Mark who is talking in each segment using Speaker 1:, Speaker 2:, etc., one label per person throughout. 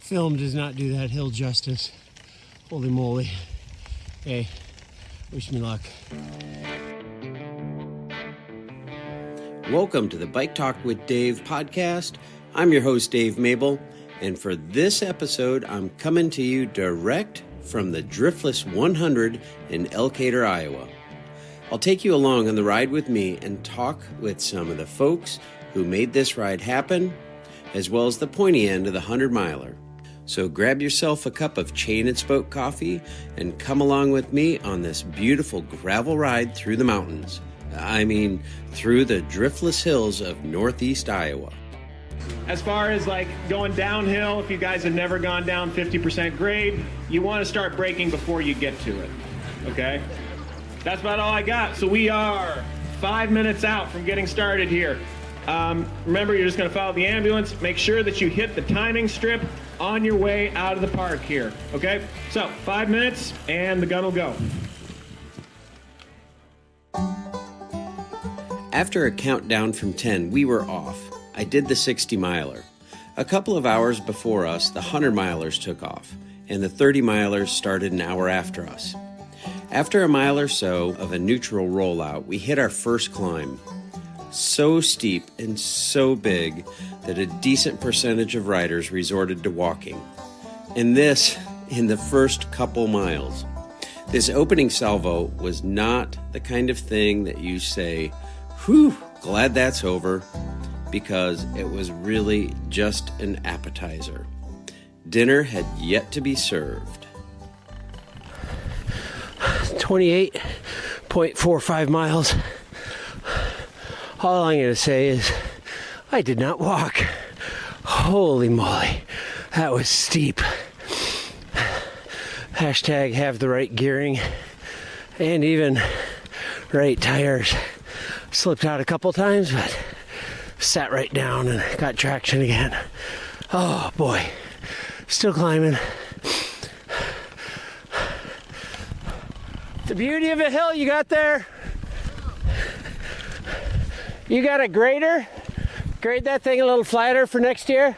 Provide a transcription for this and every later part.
Speaker 1: Film does not do that hill justice. Holy moly. Hey, wish me luck.
Speaker 2: Welcome to the Bike Talk with Dave podcast. I'm your host, Dave Mabel, and for this episode, I'm coming to you direct from the Driftless 100 in Elkader, Iowa. I'll take you along on the ride with me and talk with some of the folks who made this ride happen, as well as the pointy end of the 100-miler. So grab yourself a cup of Chain and Spoke coffee and come along with me on this beautiful gravel ride through the mountains. Through the driftless hills of northeast Iowa.
Speaker 3: As far as like going downhill, if you guys have never gone down 50% grade, you want to start braking before you get to it, okay? That's about all I got. So we are 5 minutes out from getting started here. Remember, you're just going to follow the ambulance. Make sure that you hit the timing strip on your way out of the park here, okay? So 5 minutes and the gun will go.
Speaker 2: After a countdown from 10, we were off. I did the 60-miler. A couple of hours before us, the 100-milers took off, and the 30-milers started an hour after us. After a mile or so of a neutral rollout, we hit our first climb. So steep and so big that a decent percentage of riders resorted to walking. And this in the first couple miles. This opening salvo was not the kind of thing that you say, "Whew, glad that's over," because it was really just an appetizer. Dinner had yet to be served.
Speaker 1: 28.45 miles. All I'm going to say is I did not walk. Holy moly, that was steep. Hashtag have the right gearing and even right tires. Slipped out a couple times, but sat right down and got traction again. Oh boy, still climbing. The beauty of a hill you got there. You got a grader? Grade that thing a little flatter for next year.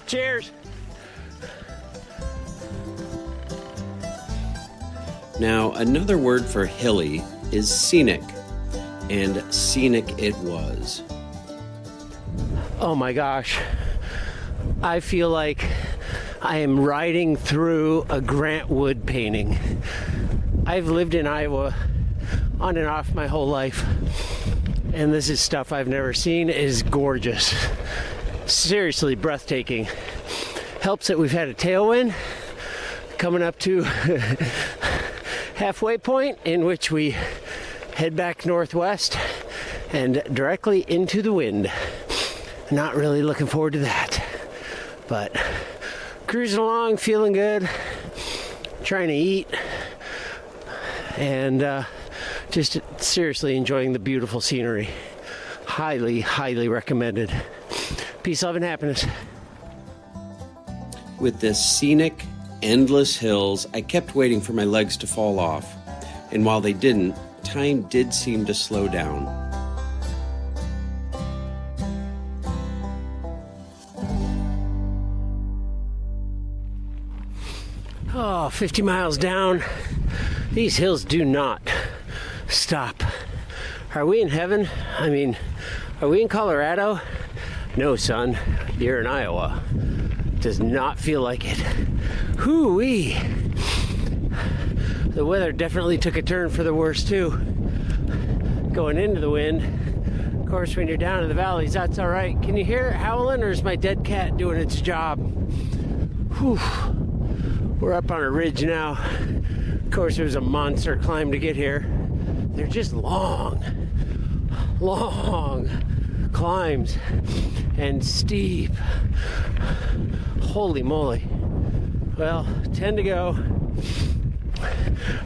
Speaker 1: Cheers.
Speaker 2: Now, another word for hilly is scenic, and scenic it was.
Speaker 1: Oh my gosh. I feel like I am riding through a Grant Wood painting. I've lived in Iowa on and off my whole life, and this is stuff I've never seen. It is gorgeous. Seriously breathtaking. Helps that we've had a tailwind coming up to halfway point, in which we head back northwest and directly into the wind. Not really looking forward to that, but cruising along, feeling good, trying to eat, and just seriously enjoying the beautiful scenery. Highly, highly recommended. Peace, love, and happiness.
Speaker 2: With the scenic, endless hills, I kept waiting for my legs to fall off. And while they didn't, time did seem to slow down.
Speaker 1: Oh, 50 miles down. These hills do not stop. Are we in heaven? Are we in Colorado? No, son. You're in Iowa. Does not feel like it. Hoo-wee. The weather definitely took a turn for the worse, too. Going into the wind. Of course, when you're down in the valleys, that's all right. Can you hear it howling, or is my dead cat doing its job? Whew. We're up on a ridge now. Of course, it was a monster climb to get here. They're just long climbs and steep. Holy moly. Well, 10 to go.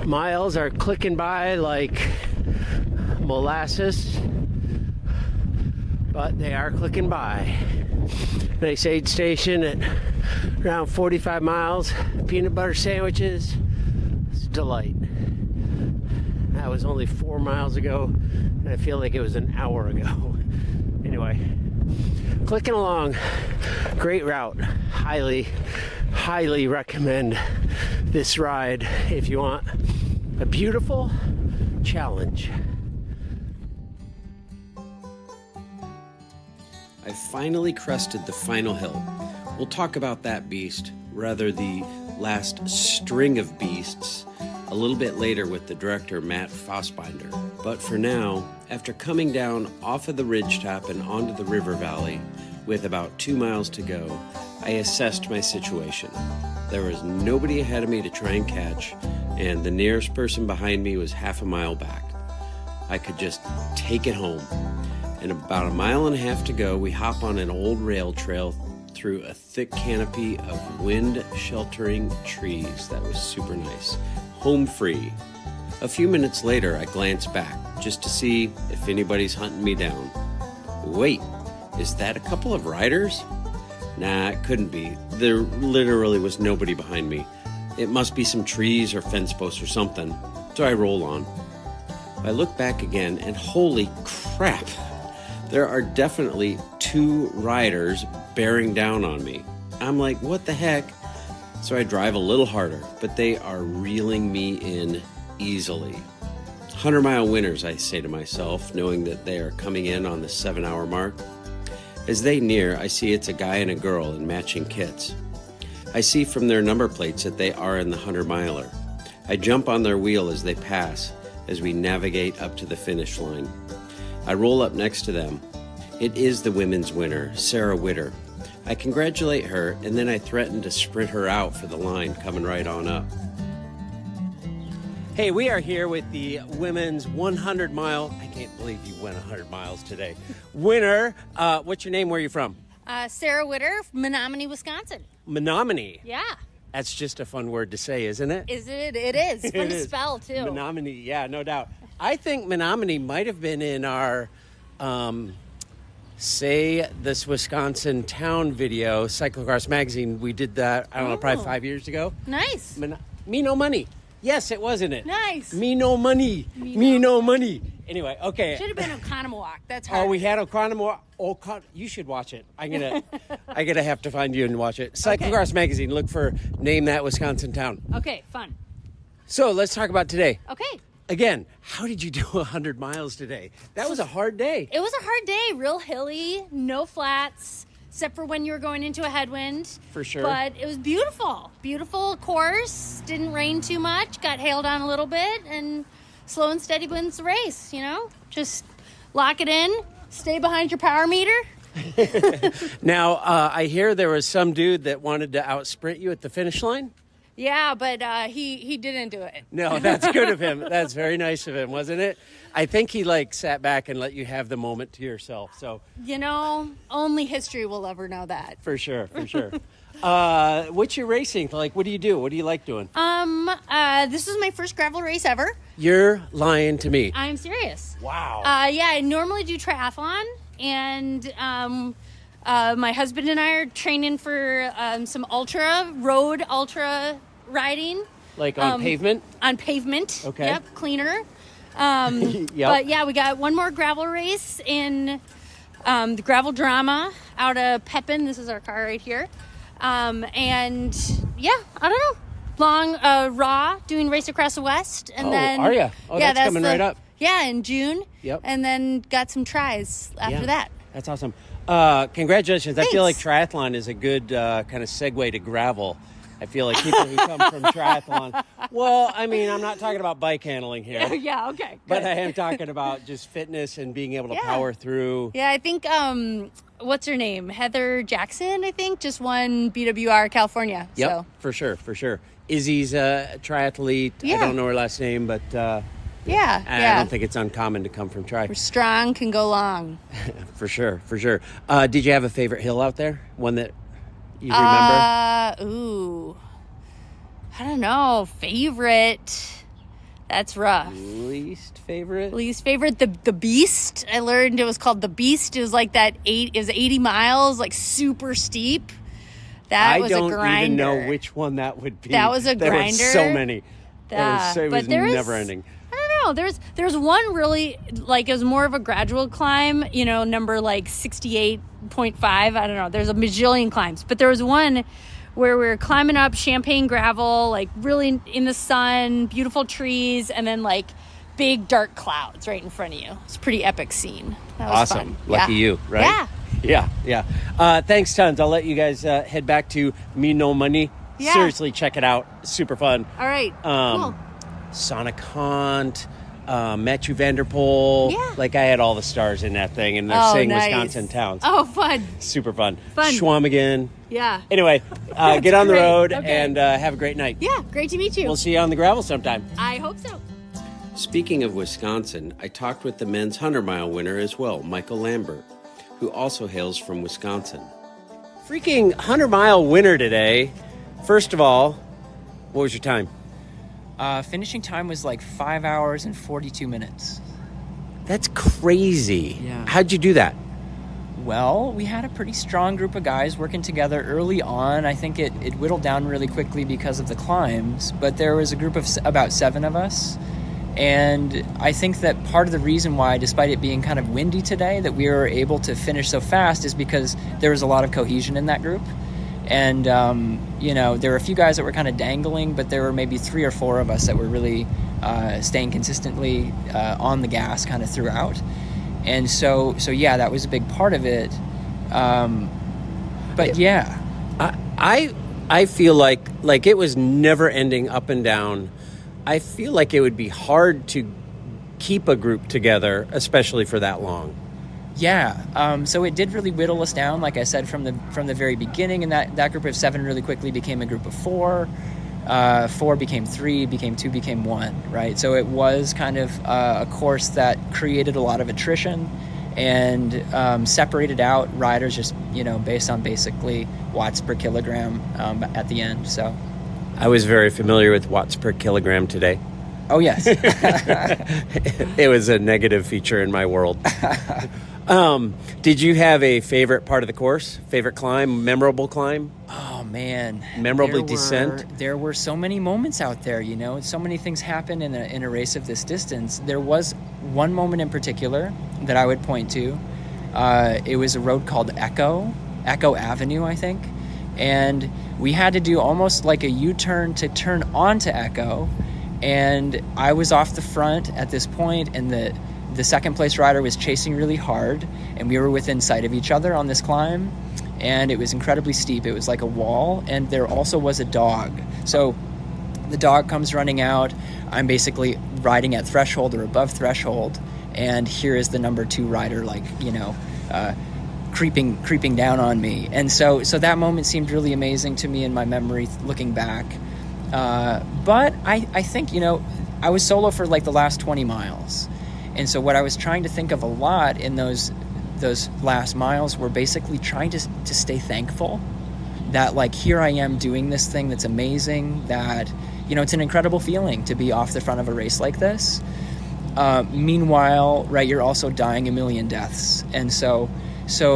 Speaker 1: Miles are clicking by like molasses, but they are clicking by. Nice aid station at around 45 miles. Peanut butter sandwiches. It's a delight. That was only 4 miles ago, and I feel like it was an hour ago. Anyway, clicking along. Great route. Highly recommend this ride if you want a beautiful challenge.
Speaker 2: I finally crested the final hill. We'll talk about that beast, rather the last string of beasts, a little bit later with the director Matt Fassbinder. But for now, after coming down off of the ridgetop and onto the river valley with about 2 miles to go, I assessed my situation. There was nobody ahead of me to try and catch, and the nearest person behind me was half a mile back. I could just take it home. And about 1.5 miles to go, we hop on an old rail trail through a thick canopy of wind-sheltering trees that was super nice. Home free. A few minutes later, I glanced back just to see if anybody's hunting me down. Wait, is that a couple of riders? Nah, it couldn't be. There literally was nobody behind me. It must be some trees or fence posts or something. So I roll on. I look back again and holy crap, there are definitely 2 riders bearing down on me. I'm like, what the heck? So I drive a little harder, but they are reeling me in easily. 100-mile winners, I say to myself, knowing that they are coming in on the 7-hour mark. As they near, I see it's a guy and a girl in matching kits. I see from their number plates that they are in the 100-miler. I jump on their wheel as they pass, as we navigate up to the finish line. I roll up next to them. It is the women's winner, Sarah Witter. I congratulate her, and then I threaten to sprint her out for the line coming right on up.
Speaker 1: Hey, we are here with the women's 100-mile. I can't believe you went 100 miles today. Winner. What's your name? Where are you from?
Speaker 4: Sarah Witter, Menominee, Wisconsin.
Speaker 1: Menominee.
Speaker 4: Yeah.
Speaker 1: That's just a fun word to say, isn't it?
Speaker 4: Is it? It is. Fun
Speaker 1: It
Speaker 4: to
Speaker 1: is.
Speaker 4: spell, too.
Speaker 1: Menominee, yeah, no doubt. I think Menominee might have been in our Say This Wisconsin Town video, Cyclocross Magazine. We did that, I don't know, probably 5 years ago.
Speaker 4: Nice.
Speaker 1: Me no money. Yes, it was, isn't it?
Speaker 4: Nice.
Speaker 1: Me no money. Me no money. Anyway, okay.
Speaker 4: Should have been Oconomowoc. That's hard.
Speaker 1: Oh, we had Oconomowoc. You should watch it. I'm gonna have to find you and watch it. Cyclocross Magazine. Look for Name That Wisconsin Town.
Speaker 4: Okay, fun.
Speaker 1: So let's talk about today.
Speaker 4: Okay.
Speaker 1: Again, how did you do 100 miles today? That was a hard day.
Speaker 4: It was a hard day. Real hilly, no flats, except for when you were going into a headwind.
Speaker 1: For sure.
Speaker 4: But it was beautiful. Beautiful course. Didn't rain too much. Got hailed on a little bit. And slow and steady wins the race, you know? Just lock it in. Stay behind your power meter.
Speaker 1: Now, I hear there was some dude that wanted to out-sprint you at the finish line.
Speaker 4: Yeah, but he didn't do it.
Speaker 1: No, that's good of him. That's very nice of him, wasn't it? I think he sat back and let you have the moment to yourself. So,
Speaker 4: You know, only history will ever know that.
Speaker 1: for sure. What's your racing like? What do you do? What do you like doing?
Speaker 4: This is my first gravel race ever.
Speaker 1: You're lying to me.
Speaker 4: I'm serious.
Speaker 1: Wow.
Speaker 4: Yeah, I normally do triathlon, and my husband and I are training for some road ultra riding.
Speaker 1: Like on pavement?
Speaker 4: On pavement.
Speaker 1: Okay.
Speaker 4: Yep, cleaner.
Speaker 1: Yep.
Speaker 4: But yeah, we got one more gravel race in the Gravel Drama out of Pepin. This is our car right here. And yeah, I don't know. Long raw doing Race Across the West, and then
Speaker 1: are ya? Oh,
Speaker 4: yeah,
Speaker 1: that's coming right up.
Speaker 4: Yeah, in June.
Speaker 1: Yep.
Speaker 4: And then got some tries after that.
Speaker 1: That's awesome. Congratulations.
Speaker 4: Thanks.
Speaker 1: I feel like triathlon is a good kind of segue to gravel. I feel like people who come from triathlon. Well, I mean, I'm not talking about bike handling here.
Speaker 4: Yeah. Okay.
Speaker 1: But
Speaker 4: good.
Speaker 1: I am talking about just fitness and being able to
Speaker 4: Yeah.
Speaker 1: power through.
Speaker 4: Yeah, I think what's her name? Heather Jackson, I think, just won BWR California.
Speaker 1: Yep,
Speaker 4: So.
Speaker 1: for sure. Izzy's a triathlete.
Speaker 4: Yeah.
Speaker 1: I don't know her last name, but
Speaker 4: Yeah.
Speaker 1: I don't think it's uncommon to come from tri.
Speaker 4: We're strong, can go long.
Speaker 1: For sure. Did you have a favorite hill out there? One that you remember?
Speaker 4: Ooh. I don't know. Favorite. That's rough.
Speaker 1: Least favorite?
Speaker 4: Least favorite, the Beast. I learned it was called the Beast. It was like it was 80 miles, like super steep. That was a grinder.
Speaker 1: I don't even know which one that would be.
Speaker 4: That was a
Speaker 1: There were
Speaker 4: grinder.
Speaker 1: so many. It was
Speaker 4: But
Speaker 1: never ending.
Speaker 4: I don't know. There's one really, like, it was more of a gradual climb, number like 68.5. I don't know. There's a bajillion climbs. But there was one where we were climbing up champagne gravel, like really in the sun, beautiful trees, and then like big dark clouds right in front of you. It's a pretty epic scene. That was
Speaker 2: Awesome.
Speaker 4: fun.
Speaker 2: Lucky you, right? Yeah. Thanks tons. I'll let you guys head back to Me No Money.
Speaker 4: Yeah.
Speaker 2: Seriously, check it out. Super fun.
Speaker 4: All right. Cool.
Speaker 2: Sonic Hunt, Matthew Vanderpool.
Speaker 4: Yeah.
Speaker 2: Like, I had all the stars in that thing, and they're saying
Speaker 4: nice.
Speaker 2: Wisconsin towns.
Speaker 4: Oh, fun.
Speaker 2: Super fun.
Speaker 4: Fun.
Speaker 2: Schwamigan.
Speaker 4: Yeah.
Speaker 2: Anyway, get on the
Speaker 4: great.
Speaker 2: road
Speaker 4: Okay.
Speaker 2: and have a great night.
Speaker 4: Yeah, great to meet you.
Speaker 2: We'll see you on the gravel sometime.
Speaker 4: I hope so.
Speaker 2: Speaking of Wisconsin, I talked with the men's 100-mile winner as well, Michael Lambert, who also hails from Wisconsin. Freaking 100-mile winner today. First of all, what was your time?
Speaker 5: Finishing time was like 5 hours and 42 minutes.
Speaker 2: That's crazy.
Speaker 5: Yeah.
Speaker 2: How'd you do that?
Speaker 5: Well, we had a pretty strong group of guys working together early on. I think it whittled down really quickly because of the climbs, but there was a group of about 7 of us. And I think that part of the reason why, despite it being kind of windy today, that we were able to finish so fast is because there was a lot of cohesion in that group. And, there were a few guys that were kind of dangling, but there were maybe 3 or 4 of us that were really staying consistently on the gas kind of throughout. And so yeah, that was a big part of it. But yeah.
Speaker 2: I feel like it was never ending up and down. I feel like it would be hard to keep a group together, especially for that long.
Speaker 5: Yeah, so it did really whittle us down, like I said, from the very beginning, and that group of 7 really quickly became a group of 4. 4 became 3, became 2, became 1, right? So it was kind of a course that created a lot of attrition and separated out riders just, based on basically watts per kilogram at the end, so.
Speaker 2: I was very familiar with watts per kilogram today.
Speaker 5: Oh, yes.
Speaker 2: It was a negative feature in my world. Did you have a favorite part of the course? Favorite climb? Memorable climb?
Speaker 5: Oh, man.
Speaker 2: Memorable descent?
Speaker 5: There were so many moments out there, so many things happen in a race of this distance. There was one moment in particular that I would point to. It was a road called Echo Avenue, I think. And we had to do almost like a U-turn to turn onto Echo. And I was off the front at this point, and the second place rider was chasing really hard, and we were within sight of each other on this climb, and it was incredibly steep. It was like a wall, and there also was a dog. So the dog comes running out. I'm basically riding at threshold or above threshold, and here is the number 2 rider, creeping down on me. And so that moment seemed really amazing to me in my memory looking back. But I think, I was solo for like the last 20 miles. And so what I was trying to think of a lot in those last miles were basically trying to stay thankful that, like, here I am doing this thing that's amazing, that, it's an incredible feeling to be off the front of a race like this. Meanwhile, right, you're also dying a million deaths. And so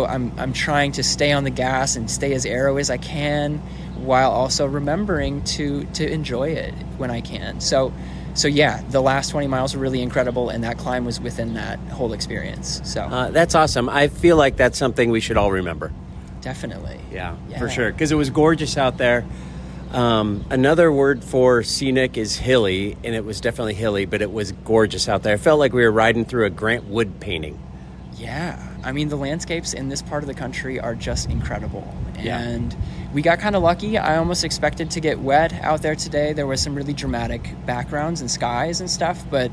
Speaker 5: I'm trying to stay on the gas and stay as aero as I can, while also remembering to enjoy it when I can. So yeah, the last 20 miles were really incredible, and that climb was within that whole experience. So
Speaker 2: That's awesome. I feel like that's something we should all remember.
Speaker 5: Definitely.
Speaker 2: Yeah. For sure. Because it was gorgeous out there. Another word for scenic is hilly, and it was definitely hilly, but it was gorgeous out there. I felt like we were riding through a Grant Wood painting.
Speaker 5: Yeah. I mean, the landscapes in this part of the country are just incredible.
Speaker 2: Yeah.
Speaker 5: And we got kind of lucky. I almost expected to get wet out there today. There was some really dramatic backgrounds and skies and stuff, but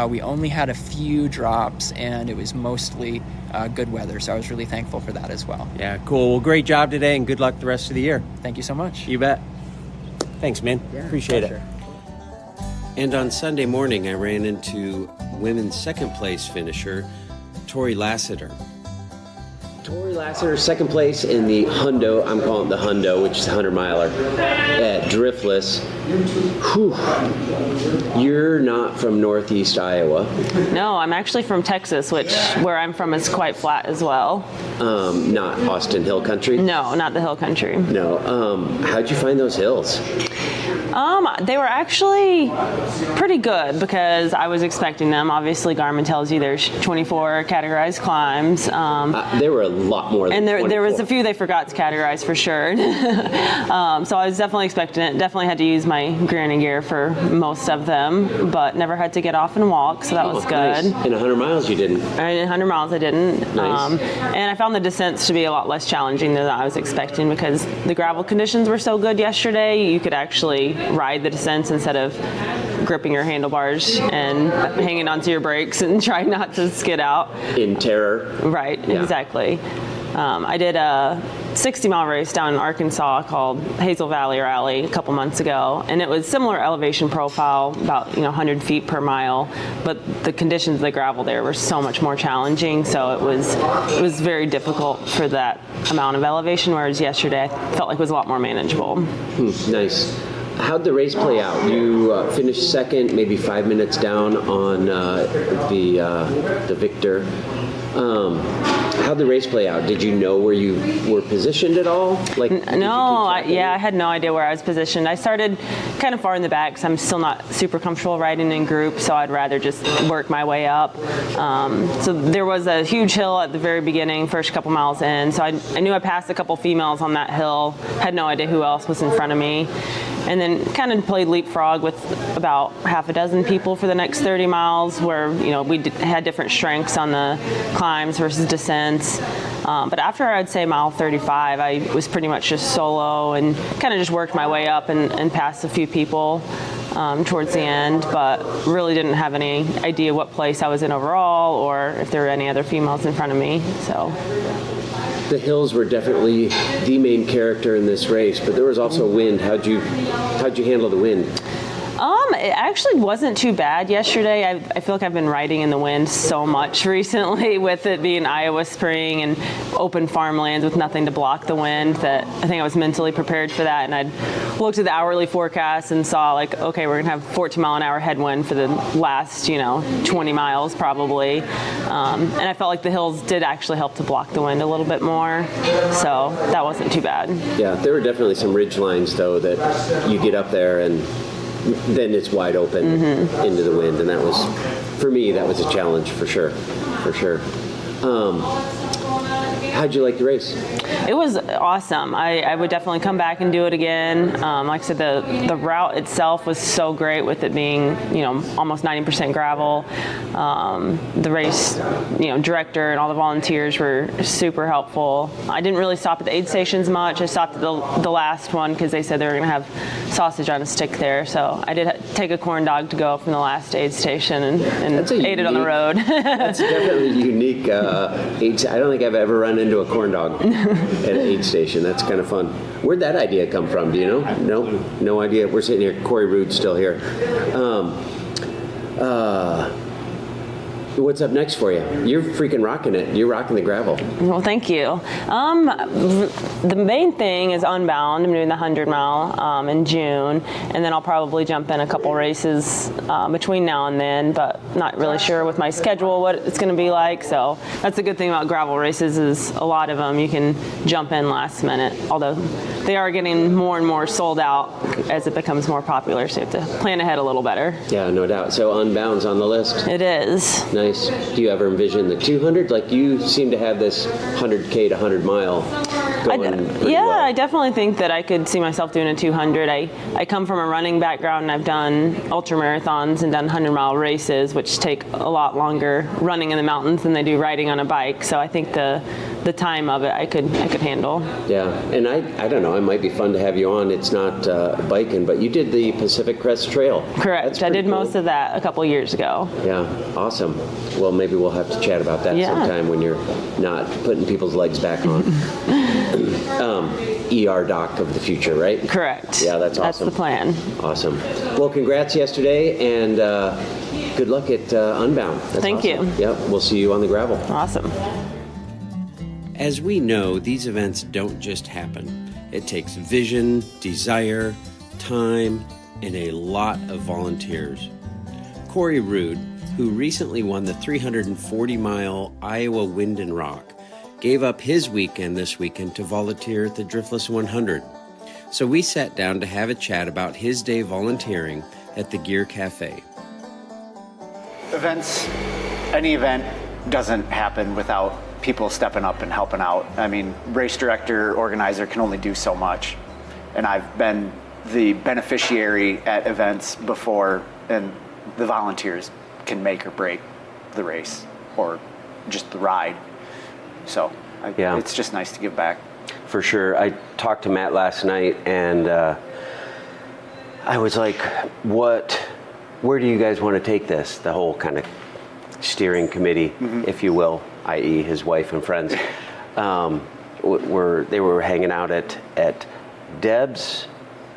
Speaker 5: we only had a few drops, and it was mostly good weather. So I was really thankful for that as well.
Speaker 2: Yeah, cool. Well, great job today, and good luck the rest of the year.
Speaker 5: Thank you so much.
Speaker 2: You bet. Thanks, man.
Speaker 5: Yeah,
Speaker 2: Appreciate
Speaker 5: pleasure.
Speaker 2: it. And on Sunday morning, I ran into women's second place finisher, Tori Lassiter. Tori Lassiter, second place in the Hundo, I'm calling it the Hundo, which is a 100-miler, at Driftless. Whew. You're not from Northeast Iowa.
Speaker 6: No, I'm actually from Texas, which where I'm from is quite flat as well.
Speaker 2: Not Austin Hill Country?
Speaker 6: No, not the hill country.
Speaker 2: No. How'd you find those hills?
Speaker 6: They were actually pretty good because I was expecting them. Obviously, Garmin tells you there's 24 categorized climbs.
Speaker 2: There were a lot more than
Speaker 6: And there
Speaker 2: 24.
Speaker 6: was a few they forgot to categorize for sure. So I was definitely expecting it. Definitely had to use my granny gear for most of them, but never had to get off and walk, so that was good.
Speaker 2: Nice. In 100 miles you didn't?
Speaker 6: In 100 miles I didn't.
Speaker 2: Nice.
Speaker 6: And I found the descents to be a lot less challenging than I was expecting because the gravel conditions were so good yesterday. You could actually ride the descents instead of gripping your handlebars and hanging onto your brakes and trying not to skid out.
Speaker 2: In terror?
Speaker 6: Right,
Speaker 2: Yeah.
Speaker 6: exactly. I did a 60-mile race down in Arkansas called Hazel Valley Rally a couple months ago, and it was similar elevation profile, about 100 feet per mile, but the conditions of the gravel there were so much more challenging, so it was very difficult for that amount of elevation, whereas yesterday I felt like it was a lot more manageable.
Speaker 2: Nice. How'd the race play out? You finished second, maybe 5 minutes down on the Victor. How'd the race play out? Did you know where you were positioned at all?
Speaker 6: I had no idea where I was positioned. I started kind of far in the back because I'm still not super comfortable riding in groups, so I'd rather just work my way up. So there was a huge hill at the very beginning, first couple miles in, so I knew I passed a couple females on that hill, had no idea who else was in front of me. And then kind of played leapfrog with about half a dozen people for the next 30 miles where, we had different strengths on the climbs versus descents. But after I'd say mile 35, I was pretty much just solo and kind of just worked my way up and passed a few people towards the end, but really didn't have any idea what place I was in overall or if there were any other females in front of me. So.
Speaker 2: The hills were definitely the main character in this race, but there was also wind. How'd you handle the wind?
Speaker 6: It actually wasn't too bad yesterday. I feel like I've been riding in the wind so much recently with it being Iowa spring and open farmlands with nothing to block the wind that I think I was mentally prepared for that. And I'd looked at the hourly forecast and saw okay, we're gonna have 14-mile-an-hour headwind for the last, 20 miles probably. And I felt like the hills did actually help to block the wind a little bit more. So that wasn't too bad. Yeah,
Speaker 2: there were definitely some ridge lines though that you get up there and then it's wide open into the wind, and that was, for me, that was a challenge for sure. How'd you like the race?
Speaker 6: It was awesome. I would definitely come back and do it again. Like I said, the route itself was so great with it being, almost 90% gravel. The race, director and all the volunteers were super helpful. I didn't really stop at the aid stations much. I stopped at the last one because they said they were going to have sausage on a stick there. So I did take a corn dog to go from the last aid station and ate it on the road.
Speaker 2: That's definitely unique. I don't think I've ever run into a corn dog at an aid station. That's kind of fun. Where'd that idea come from? Do you know? No idea. We're sitting here. Corey Rude's still here. What's up next for you? You're freaking rocking it. You're rocking the gravel.
Speaker 6: Well, thank you. The main thing is Unbound. I'm doing the 100-mile in June, and then I'll probably jump in a couple races between now and then, but not really sure with my schedule what it's going to be like. So that's a good thing about gravel races is a lot of them you can jump in last minute, although they are getting more and more sold out as it becomes more popular, so you have to plan ahead a little better.
Speaker 2: Yeah, no doubt. So Unbound's on the list?
Speaker 6: It is.
Speaker 2: Nice. Do you ever envision the 200? Like you seem to have this 100K to 100 mile going pretty well.
Speaker 6: I definitely think that I could see myself doing a 200. I come from a running background and I've done ultra marathons and done 100-mile races, which take a lot longer running in the mountains than they do riding on a bike. So I think the time of it I could handle.
Speaker 2: Yeah, and I don't know, it might be fun to have you on. It's not biking, but you did the Pacific Crest Trail.
Speaker 6: Correct. I did cool. Most of that a couple years ago.
Speaker 2: Yeah, awesome. Well, maybe we'll have to chat about that sometime when you're not putting people's legs back on. ER doc of the future, right?
Speaker 6: Correct.
Speaker 2: Yeah, that's awesome.
Speaker 6: That's the plan.
Speaker 2: Awesome. Well, congrats yesterday, and good luck at Unbound. That's
Speaker 6: Thank
Speaker 2: awesome.
Speaker 6: you.
Speaker 2: Yep, we'll see you on the gravel.
Speaker 6: Awesome.
Speaker 2: As we know, these events don't just happen. It takes vision, desire, time, and a lot of volunteers. Corey Rude, who recently won the 340-mile Iowa Wind and Rock, gave up his weekend this weekend to volunteer at the Driftless 100. So we sat down to have a chat about his day volunteering at the Gear Cafe.
Speaker 7: Events, any event doesn't happen without people stepping up and helping out. I mean, race director, organizer can only do so much. And I've been the beneficiary at events before, and the volunteers can make or break the race or just the ride. So it's just nice to give back.
Speaker 2: For sure. I talked to Matt last night, and I was like, where do you guys want to take this? The whole kind of steering committee, if you will, i.e. his wife and friends. They were hanging out at Deb's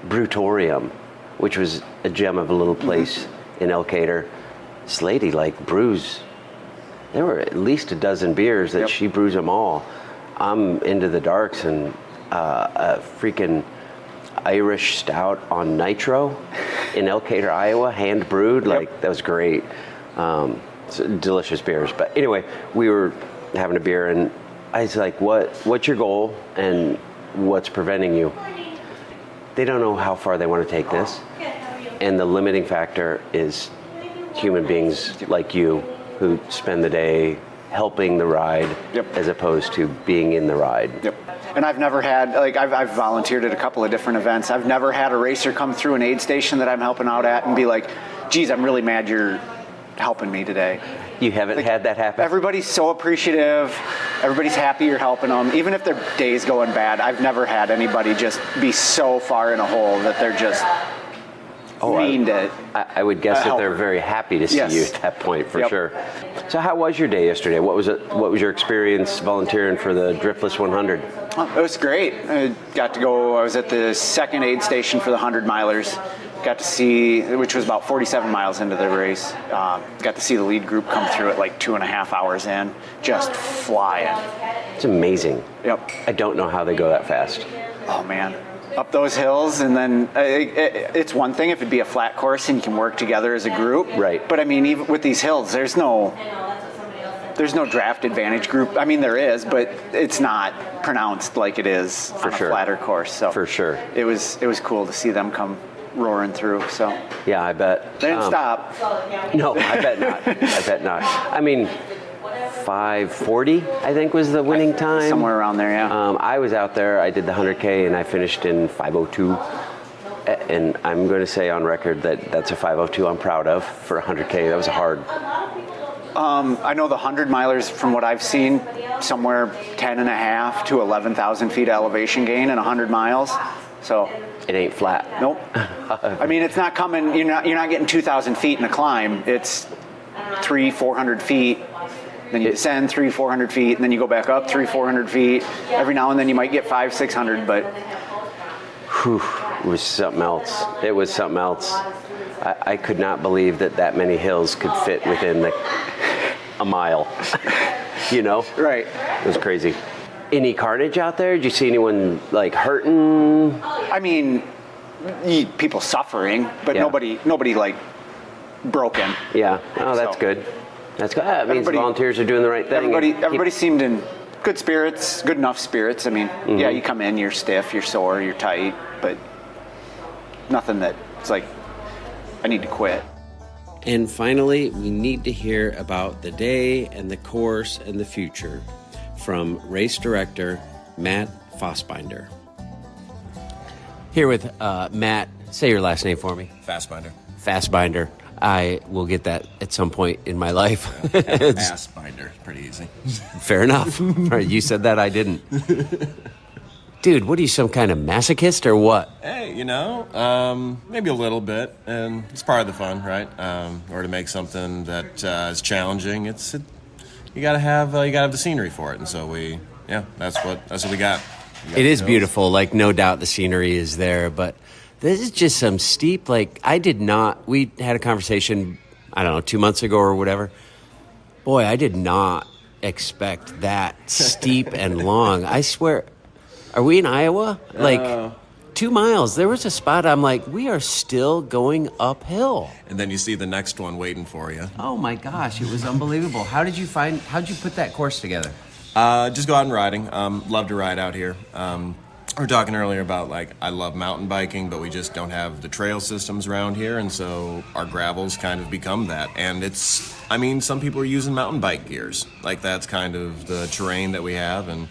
Speaker 2: Brutorium, which was a gem of a little place in Elkader. This lady brews. There were at least a dozen beers that she brews them all. I'm into the darks, and a freaking Irish stout on nitro in Elkader, Iowa, hand brewed. That was great. Delicious beers. But anyway, we were having a beer, and I was like, what's your goal and what's preventing you? They don't know how far they want to take this. And the limiting factor is human beings like you who spend the day helping the ride as opposed to being in the ride.
Speaker 7: And I've never had, I've volunteered at a couple of different events. I've never had a racer come through an aid station that I'm helping out at and be like, geez, I'm really mad you're helping me today.
Speaker 2: You haven't had that happen?
Speaker 7: Everybody's so appreciative. Everybody's happy you're helping them. Even if their day's going bad, I've never had anybody just be so far in a hole that they're just mean to
Speaker 2: I would guess that they're very happy to see you at that point, for sure. So how was your day yesterday? What was your experience volunteering for the Driftless 100?
Speaker 7: It was great. I got to go, I was at the second aid station for the 100 milers. Got to see, which was about 47 miles into the race, got to see the lead group come through at 2.5 hours in, just flying.
Speaker 2: It's amazing.
Speaker 7: Yep.
Speaker 2: I don't know how they go that fast.
Speaker 7: Oh man, up those hills, and then it's one thing if it'd be a flat course and you can work together as a group.
Speaker 2: Right.
Speaker 7: But I mean, even with these hills, there's no draft advantage group. I mean, there is, but it's not pronounced like it is on a flatter course. So
Speaker 2: for sure,
Speaker 7: it was cool to see them come roaring through. So
Speaker 2: yeah, I bet
Speaker 7: they didn't stop.
Speaker 2: No, I bet not. I mean, 5:40 I think was the winning time,
Speaker 7: somewhere around there.
Speaker 2: I was out there, I did the 100K, and I finished in 5:02, and I'm going to say on record that that's a 5:02 I'm proud of for 100K. That was hard.
Speaker 7: I know the 100 milers, from what I've seen, somewhere 10.5 to 11,000 feet elevation gain in 100 miles. So
Speaker 2: it ain't flat.
Speaker 7: Nope. I mean, it's not coming. You're not getting 2,000 feet in a climb. It's 300-400 feet. Then you descend 300-400 feet, and then you go back up 300-400 feet. Every now and then you might get 500-600, but
Speaker 2: it was something else. It was something else. I could not believe that many hills could fit within a mile.
Speaker 7: Right.
Speaker 2: It was crazy. Any carnage out there? Did you see anyone hurting?
Speaker 7: I mean, people suffering, but nobody broken.
Speaker 2: Yeah. Oh, that's good. That's good. That means volunteers are doing the right thing.
Speaker 7: Everybody seemed in good spirits, good enough spirits. I mean, yeah, you come in, you're stiff, you're sore, you're tight, but nothing that it's like, I need to quit.
Speaker 2: And finally, we need to hear about the day and the course and the future from race director Matt Fassbinder. Here with Matt. Say your last name for me. Fassbinder. I will get that at some point in my life.
Speaker 8: Fassbinder. Pretty easy.
Speaker 2: Fair enough. You said that, I didn't. Dude, what are you, some kind of masochist or what?
Speaker 8: Hey, maybe a little bit, and it's part of the fun, right? Or to make something that is challenging, you gotta have the scenery for it, and so that's what we got.
Speaker 2: It is beautiful, no doubt the scenery is there, but this is just some steep, we had a conversation, I don't know, 2 months ago or whatever. Boy, I did not expect that steep and long. I swear, are we in Iowa? Like 2 miles. There was a spot I'm like, we are still going uphill.
Speaker 8: And then you see the next one waiting for you.
Speaker 2: Oh my gosh, it was unbelievable. How'd you put that course together?
Speaker 8: Just go out and riding. Love to ride out here. We were talking earlier about, like, I love mountain biking, but we just don't have the trail systems around here, and so our gravels kind of become that. And some people are using mountain bike gears. Like, that's kind of the terrain that we have, and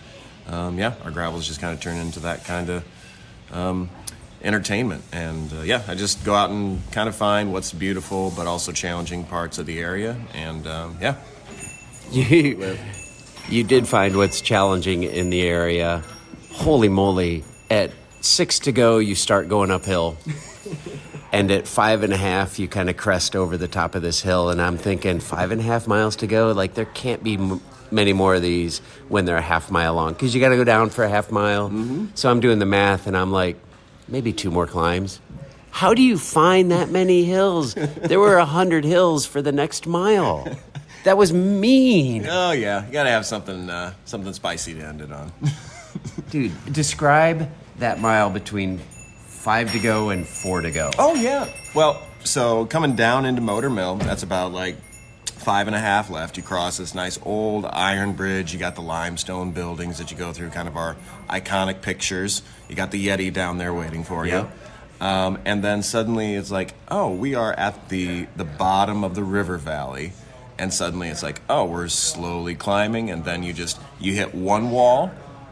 Speaker 8: our gravels just kind of turn into that kind of entertainment. And I just go out and kind of find what's beautiful but also challenging parts of the area, and
Speaker 2: You did find what's challenging in the area. Holy moly. At 6 to go, you start going uphill. And at 5.5, you kind of crest over the top of this hill. And I'm thinking, 5.5 miles to go? Like, there can't be many more of these when they're a half mile long. Because you got to go down for a half mile. Mm-hmm. So I'm doing the math, and I'm like, maybe 2 more climbs. How do you find that many hills? There were 100 hills for the next mile. That was mean.
Speaker 8: Oh, yeah. You got to have something spicy to end it on.
Speaker 2: Dude, describe that mile between 5 to go and 4 to go.
Speaker 8: Oh, yeah. Well, so coming down into Motor Mill, that's about like 5.5 left. You cross this nice old iron bridge. You got the limestone buildings that you go through, kind of our iconic pictures. You got the Yeti down there waiting for you. And then suddenly it's like, oh, we are at the bottom of the river valley. And suddenly it's like, oh, we're slowly climbing. And then you hit one wall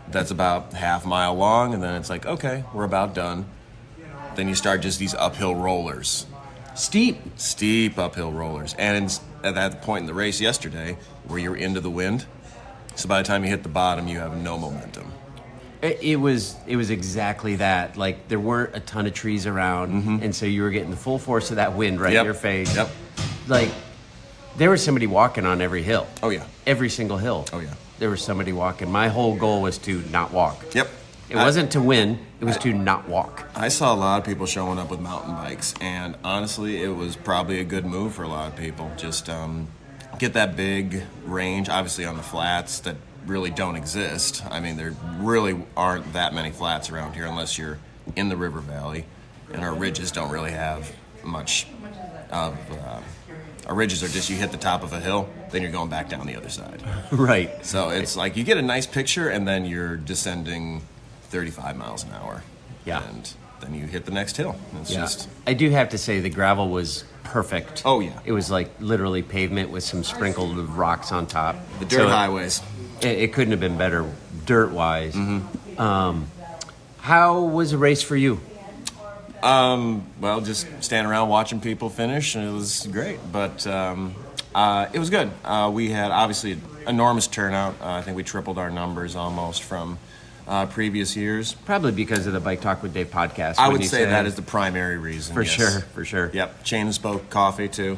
Speaker 8: that's about half mile long. And then it's like, okay, we're about done. Then you start just these uphill rollers. Steep uphill rollers. And at that point in the race yesterday, where you're into the wind, so by the time you hit the bottom, you have no momentum.
Speaker 2: It was exactly that. Like, there weren't a ton of trees around, and so you were getting the full force of that wind right in your face.
Speaker 8: Yep.
Speaker 2: Like, there was somebody walking on every hill.
Speaker 8: Oh, yeah.
Speaker 2: Every single hill.
Speaker 8: Oh, yeah.
Speaker 2: There was somebody walking. My whole goal was to not walk.
Speaker 8: Yep.
Speaker 2: It wasn't to win. It was to not walk.
Speaker 8: I saw a lot of people showing up with mountain bikes, and honestly, it was probably a good move for a lot of people. Just get that big range, obviously on the flats that really don't exist. I mean, there really aren't that many flats around here unless you're in the river valley, and our ridges don't really have much of... Our ridges are just, you hit the top of a hill, then you're going back down the other side.
Speaker 2: Right.
Speaker 8: So it's like you get a nice picture, and then you're descending 35 miles an hour.
Speaker 2: Yeah.
Speaker 8: And then you hit the next hill. It's just...
Speaker 2: I do have to say the gravel was perfect.
Speaker 8: Oh, yeah.
Speaker 2: It was like literally pavement with some sprinkled rocks on top.
Speaker 8: The dirt highways.
Speaker 2: It couldn't have been better dirt-wise.
Speaker 8: Mm-hmm.
Speaker 2: How was the race for you?
Speaker 8: Well, just standing around watching people finish, and it was great. But it was good. We had, obviously, enormous turnout. I think we tripled our numbers almost from previous years.
Speaker 2: Probably because of the Bike Talk with Dave podcast.
Speaker 8: I would say that is the primary reason.
Speaker 2: For sure.
Speaker 8: Yep. Chain and Spoke Coffee, too.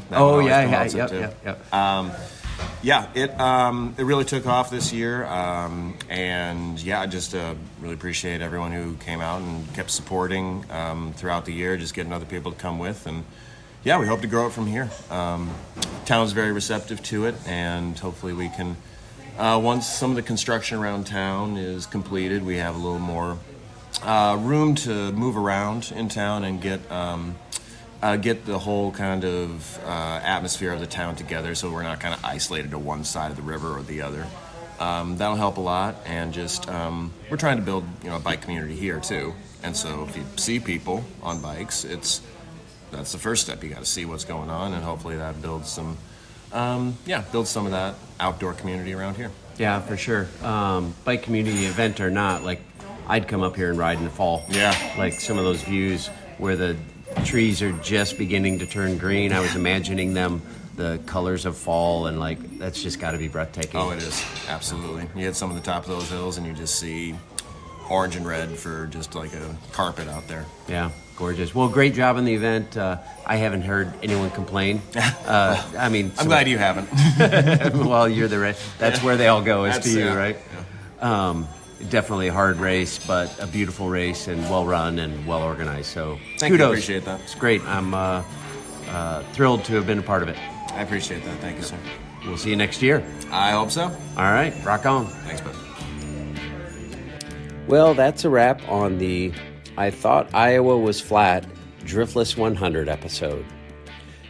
Speaker 8: It really took off this year. I just really appreciate everyone who came out and kept supporting throughout the year, just getting other people to come with. And, we hope to grow it from here. Town's very receptive to it, and hopefully we can, once some of the construction around town is completed, we have a little more room to move around in town and get the whole kind of atmosphere of the town together, so we're not kind of isolated to one side of the river or the other. That'll help a lot, and just we're trying to build a bike community here too. And so if you see people on bikes, that's the first step. You got to see what's going on, and hopefully that builds some of that outdoor community around here.
Speaker 2: Yeah, for sure. Bike community event or not, like, I'd come up here and ride in the fall.
Speaker 8: Yeah.
Speaker 2: Like some of those views where the trees are just beginning to turn green. I was imagining them, the colors of fall, and like, that's just got to be breathtaking.
Speaker 8: Oh, it is. Absolutely. You hit some of the top of those hills and you just see orange and red for just like a carpet out there.
Speaker 2: Yeah, gorgeous. Well, great job on the event. I haven't heard anyone complain. I'm
Speaker 8: glad you haven't.
Speaker 2: Well, you're that's where they all go, is to you, right?
Speaker 8: Yeah.
Speaker 2: Definitely a hard race, but a beautiful race and well run and well organized. So
Speaker 8: Thank
Speaker 2: kudos.
Speaker 8: You. Appreciate that.
Speaker 2: It's great. I'm thrilled to have been a part of it.
Speaker 8: I appreciate that. Thank you, sir.
Speaker 2: we'll see you next year.
Speaker 8: I hope so.
Speaker 2: All right, rock on.
Speaker 8: Thanks, bud.
Speaker 2: Well, that's a wrap on the I Thought Iowa Was Flat Driftless 100 episode.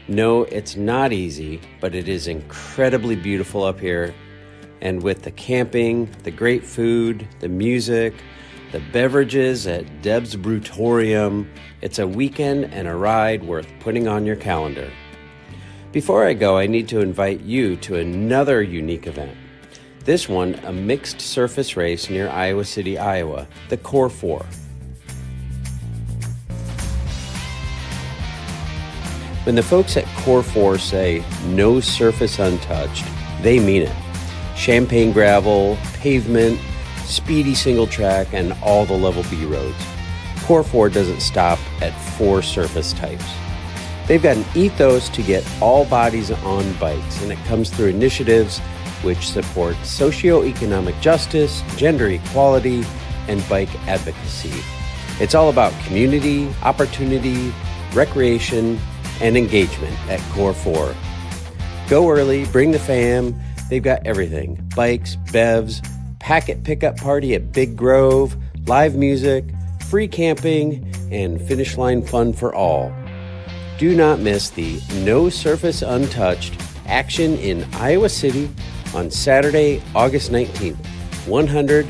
Speaker 2: No, it's not easy, but it is incredibly beautiful up here. And with the camping, the great food, the music, the beverages at Deb's Brutorium, it's a weekend and a ride worth putting on your calendar. Before I go, I need to invite you to another unique event. This one, a mixed surface race near Iowa City, Iowa, the Core 4. When the folks at Core 4 say no surface untouched, they mean it. Champagne gravel, pavement, speedy single track, and all the level B roads. Core 4 doesn't stop at 4 surface types. They've got an ethos to get all bodies on bikes, and it comes through initiatives which support socioeconomic justice, gender equality, and bike advocacy. It's all about community, opportunity, recreation, and engagement at Core 4. Go early, bring the fam. They've got everything. Bikes, bevs, packet pickup party at Big Grove, live music, free camping, and finish line fun for all. Do not miss the No Surface Untouched action in Iowa City on Saturday, August 19th. 100,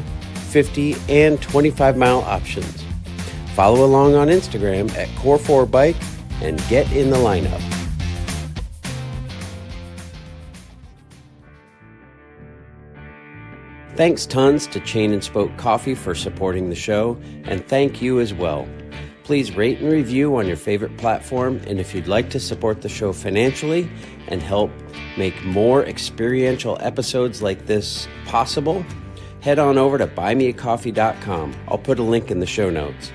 Speaker 2: 50, and 25-mile options. Follow along on Instagram at Core4Bike and get in the lineup. Thanks tons to Chain and Spoke Coffee for supporting the show, and thank you as well. Please rate and review on your favorite platform, and if you'd like to support the show financially and help make more experiential episodes like this possible, head on over to buymeacoffee.com. I'll put a link in the show notes.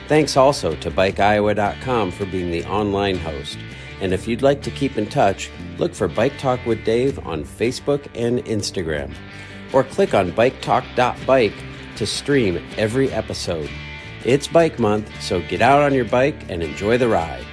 Speaker 2: Thanks also to BikeIowa.com for being the online host. And if you'd like to keep in touch, look for Bike Talk with Dave on Facebook and Instagram. Or click on biketalk.bike to stream every episode. It's Bike Month, so get out on your bike and enjoy the ride.